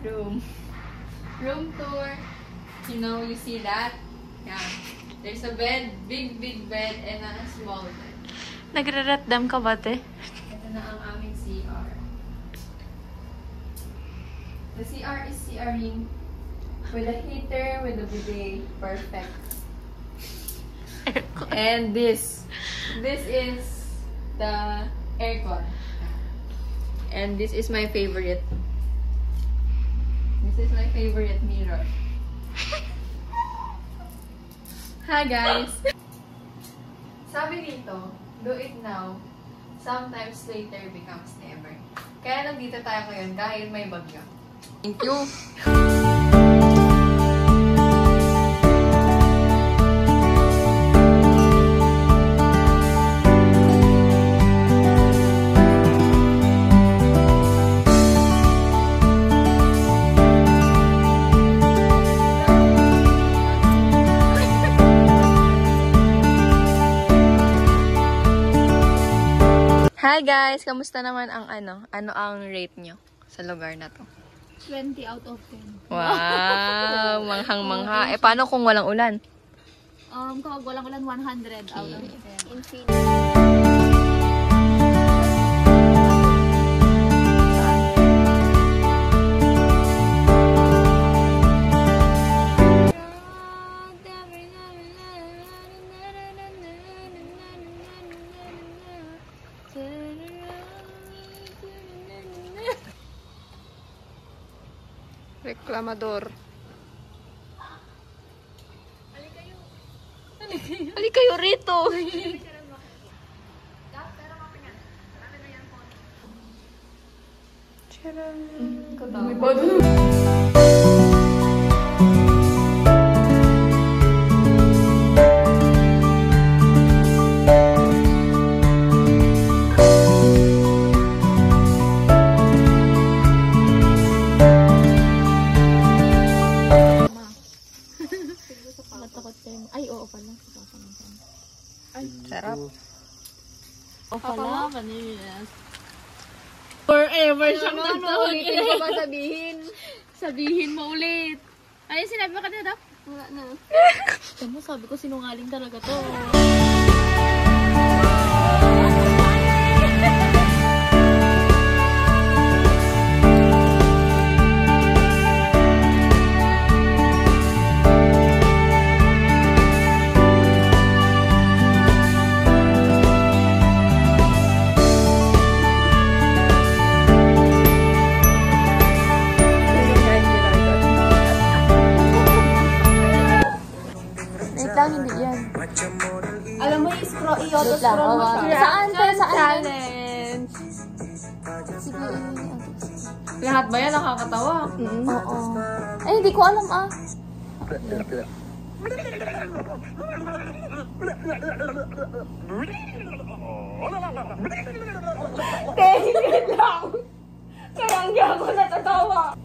room. Room tour. You know, you see that? Yeah. There's a bed, big bed, and a small bed. Nagre-retdam ka ba, te? Ito na ang aming CR. The CR is CRing with a heater, with a bidet. Perfect. And this is the aircon. And this is my favorite. This is my favorite mirror. Hi guys! Sabi dito, do it now, sometimes later becomes never. Kaya nandito tayo ngayon dahil may bagyo. Thank you! Hi guys! Kamusta naman ang ano ang rate nyo sa lugar na to? 20 out of 10. Wow! Manghang-mangha. Eh, paano kung walang ulan? Kapag walang ulan, 100 out of 10. Infinite. Reklamador. Halika kayo rito. Ay, oo pala. Ay, sarap. Oo pala, kanina. Forever siyang nagtaulitin ko ba sabihin? Sabihin mo ulit. Ay, sinabi mo kanina, Dap? Wala na. Tama, sabi ko sinungaling talaga to. Hindi yan. Alam mo, i-auto-scroll mo siya. Saan? Saan? Challenge. Sige, Lahat ba yan nakakatawa? oo. Ay, hindi ko alam ah. Tingin lang. Kaya hindi ako natatawa.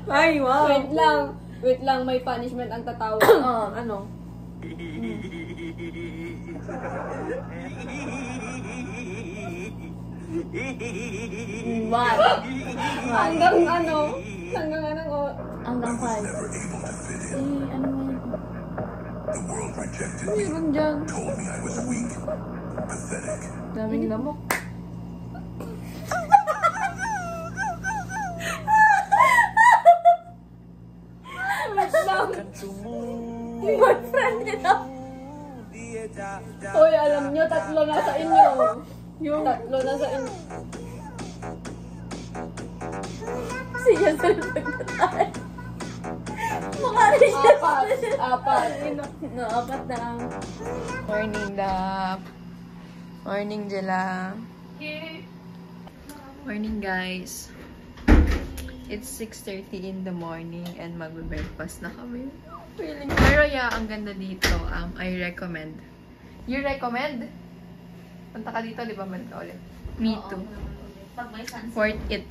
Ay, wow. Wait lang, may punishment ang tatawa. Ano? What? Hanggang ano? Hanggang ano? Hanggang 5. Eh, ano mo yun? Meron dyan. Daming lamok. Boyfriend nila. Hoy, alam nyo, 3 na sa inyo. Yung 3 na sa inyo. Siya sa nagtatay. Mukha rin siya. 4. No, 4 na lang. Morning, Dap. Morning, Jela. Morning, guys. It's 6:30 in the morning and mag-breakfast na kami. Pero yeah, ang ganda dito. I recommend. You recommend? Punta ka dito, di ba? Balik ka ulit. Me too. Pag may sunset. Worth it.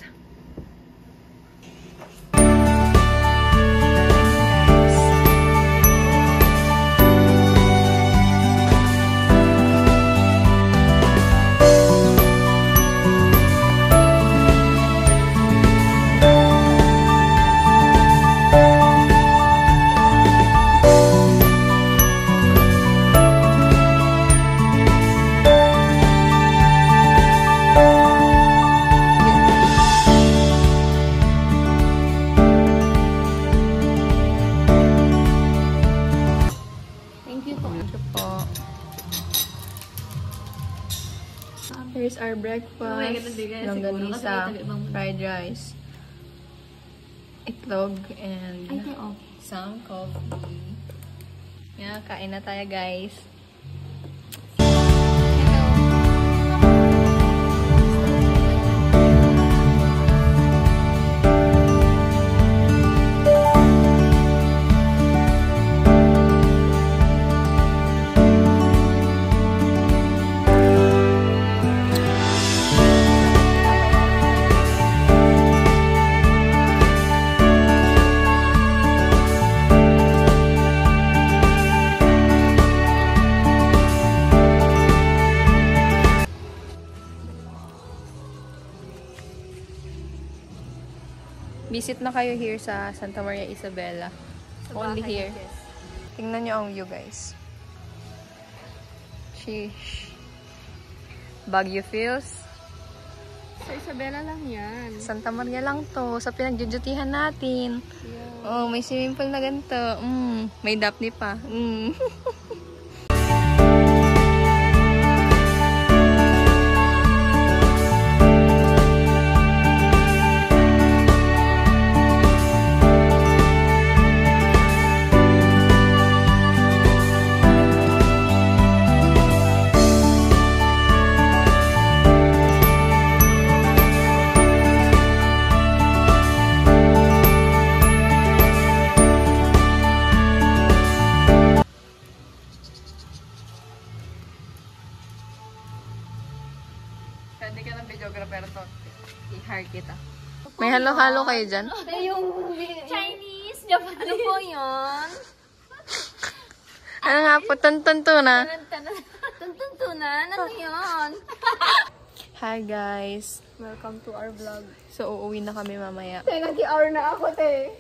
Here's our breakfast. Longganisa, fried rice, itlog, and some coffee. Yeah, kain na tayo, guys. Visit na kayo here sa Santa Maria Isabela. Only here. Tingnan nyo ang view, guys. Sheesh. Baguio feels. Sa Isabela lang yan. Santa Maria lang to. Sa pinagdudutihan natin. Yeah. Oh, may swimming pool na ganito. May Daphne pa. Pwede ka ng videographer to. I-hire kita. May halo-halo kayo dyan? Yung Chinese, Japanese. ano po yun? Ano nga po? Tuntunan. Tuntunan? Ano yun? Hi guys. Welcome to our vlog. So, uuwi na kami mamaya. Nag-hour na ako, te.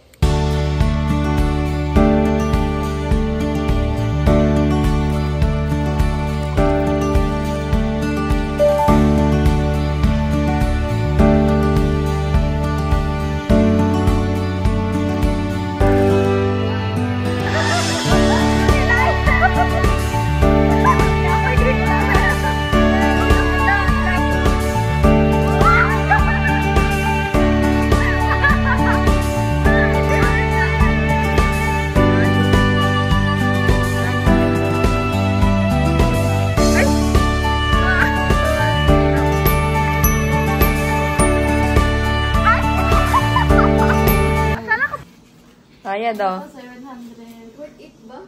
Kaya daw. 700. Worth it ba?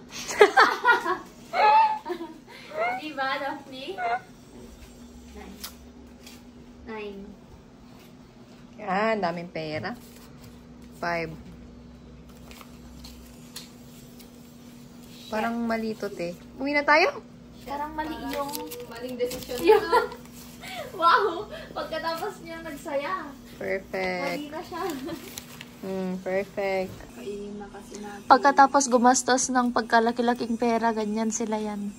Diba, Daphne? 9. Yan, daming pera. 5. Parang malito, te. Uwi na tayo? Parang mali yung... Maling desisyon. Wow! Pagkatapos niya nagsaya. Perfect. Mali na siya. Perfect. Kainin na kasi natin. Pagkatapos gumastos ng pagkalaki-laking pera, ganyan sila yan.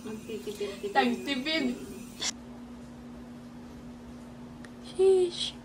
Magtitipid-tipid. Tagtipid. Sheesh.